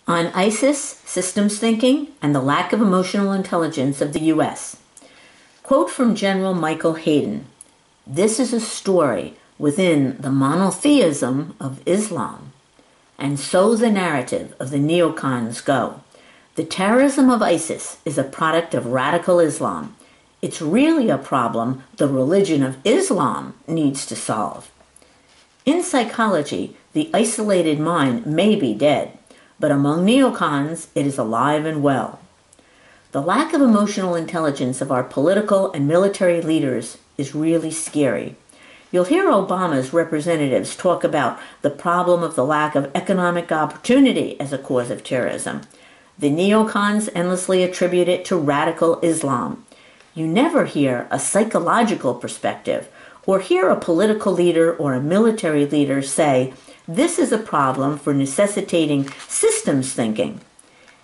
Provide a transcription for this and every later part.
on ISIS, systems thinking, and the lack of emotional intelligence of the U.S. Quote from General Michael Hayden: "This is a story within the monotheism of Islam. And so the narrative of the neocons go. The terrorism of ISIS is a product of radical Islam. It's really a problem the religion of Islam needs to solve." In psychology, the isolated mind may be dead, but among neocons, it is alive and well. The lack of emotional intelligence of our political and military leaders is really scary. You'll hear Obama's representatives talk about the problem of the lack of economic opportunity as a cause of terrorism. The neocons endlessly attribute it to radical Islam. You never hear a psychological perspective or hear a political leader or a military leader say, this is a problem for necessitating systems thinking.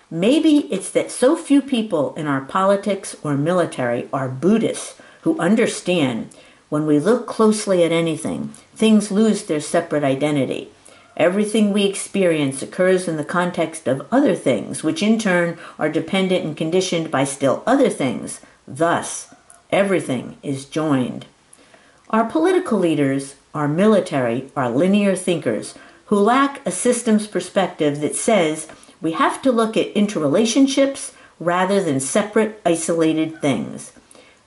Maybe it's that so few people in our politics or military are Buddhists who understand when we look closely at anything, things lose their separate identity. Everything we experience occurs in the context of other things, which in turn are dependent and conditioned by still other things. Thus, everything is joined. Our political leaders, our military, are linear thinkers who lack a systems perspective that says we have to look at interrelationships rather than separate, isolated things.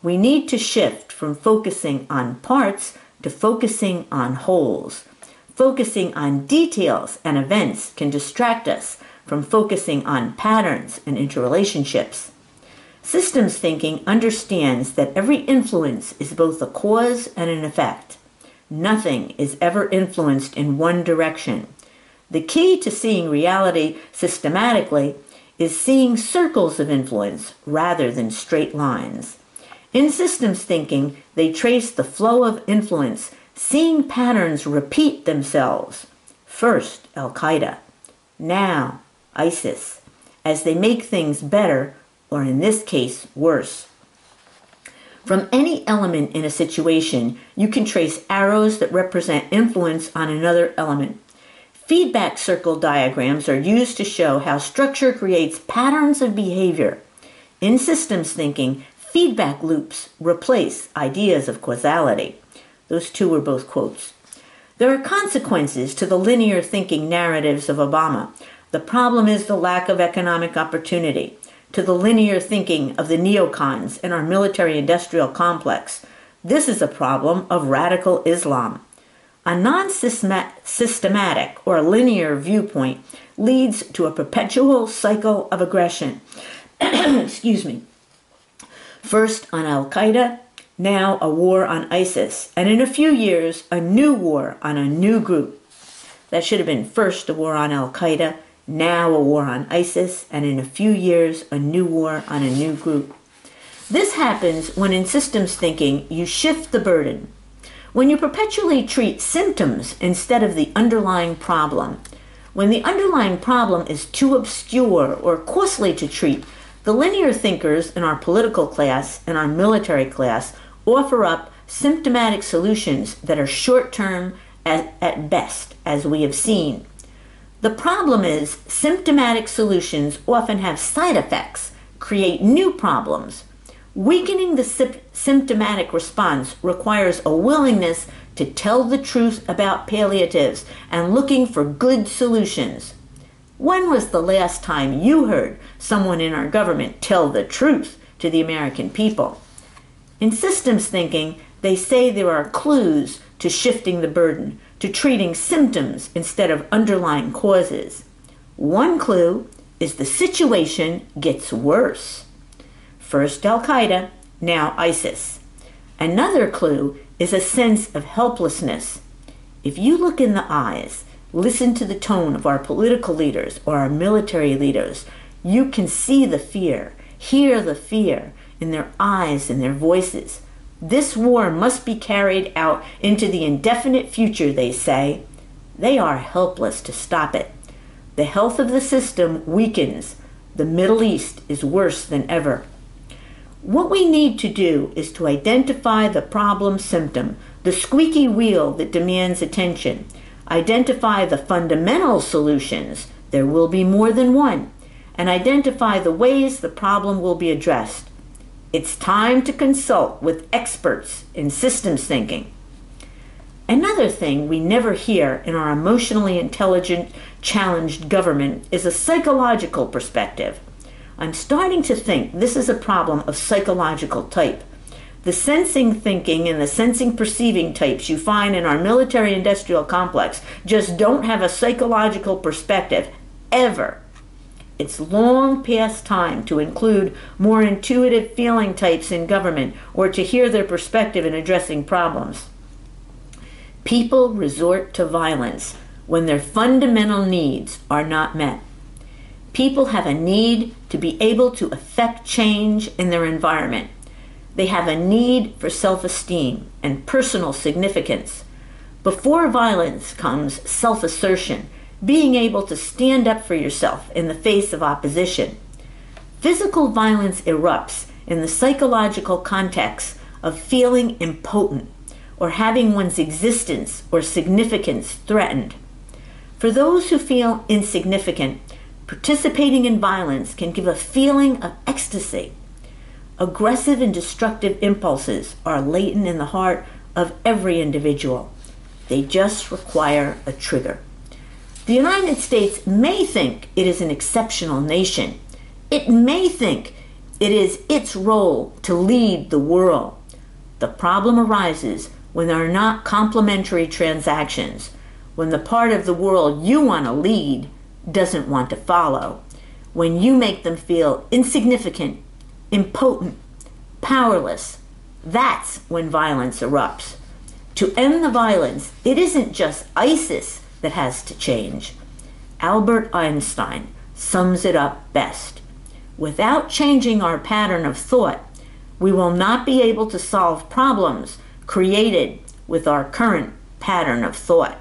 We need to shift from focusing on parts to focusing on wholes. Focusing on details and events can distract us from focusing on patterns and interrelationships. Systems thinking understands that every influence is both a cause and an effect. Nothing is ever influenced in one direction. The key to seeing reality systematically is seeing circles of influence rather than straight lines. In systems thinking, they trace the flow of influence, seeing patterns repeat themselves. First, Al-Qaeda, now ISIS, as they make things better, or in this case, worse. From any element in a situation, you can trace arrows that represent influence on another element. Feedback circle diagrams are used to show how structure creates patterns of behavior. In systems thinking, feedback loops replace ideas of causality. Those two were both quotes. There are consequences to the linear thinking narratives of Obama. The problem is the lack of economic opportunity. To the linear thinking of the neocons in our military-industrial complex, this is a problem of radical Islam. A non-systematic or linear viewpoint leads to a perpetual cycle of aggression. Excuse me. First on Al-Qaeda, now a war on ISIS, and in a few years, a new war on a new group. That should have been first a war on Al-Qaeda, now a war on ISIS, and in a few years, a new war on a new group. This happens when in systems thinking, you shift the burden. When you perpetually treat symptoms instead of the underlying problem. When the underlying problem is too obscure or costly to treat, the linear thinkers in our political class and our military class offer up symptomatic solutions that are short-term at best, as we have seen. The problem is symptomatic solutions often have side effects, create new problems. Weakening the symptomatic response requires a willingness to tell the truth about palliatives and looking for good solutions. When was the last time you heard someone in our government tell the truth to the American people? In systems thinking, they say there are clues to shifting the burden, to treating symptoms instead of underlying causes. One clue is the situation gets worse. First Al-Qaeda, now ISIS. Another clue is a sense of helplessness. If you look in the eyes, listen to the tone of our political leaders or our military leaders, you can see the fear, hear the fear in their eyes and their voices. This war must be carried out into the indefinite future, they say. They are helpless to stop it. The health of the system weakens. The Middle East is worse than ever. What we need to do is to identify the problem symptom, the squeaky wheel that demands attention. Identify the fundamental solutions there will be more than one, and identify the ways the problem will be addressed. It's time to consult with experts in systems thinking. Another thing we never hear in our emotionally intelligent, challenged government is a psychological perspective. I'm starting to think this is a problem of psychological type. The sensing thinking and the sensing perceiving types you find in our military-industrial complex just don't have a psychological perspective, ever. It's long past time to include more intuitive feeling types in government or to hear their perspective in addressing problems. People resort to violence when their fundamental needs are not met. People have a need to be able to affect change in their environment. They have a need for self-esteem and personal significance. Before violence comes self-assertion, being able to stand up for yourself in the face of opposition. Physical violence erupts in the psychological context of feeling impotent or having one's existence or significance threatened. For those who feel insignificant, participating in violence can give a feeling of ecstasy. Aggressive and destructive impulses are latent in the heart of every individual. They just require a trigger. The United States may think it is an exceptional nation. It may think it is its role to lead the world. The problem arises when there are not complementary transactions, when the part of the world you want to lead doesn't want to follow, when you make them feel insignificant, impotent, powerless. That's when violence erupts. To end the violence, it isn't just ISIS that has to change. Albert Einstein sums it up best. Without changing our pattern of thought, we will not be able to solve problems created with our current pattern of thought.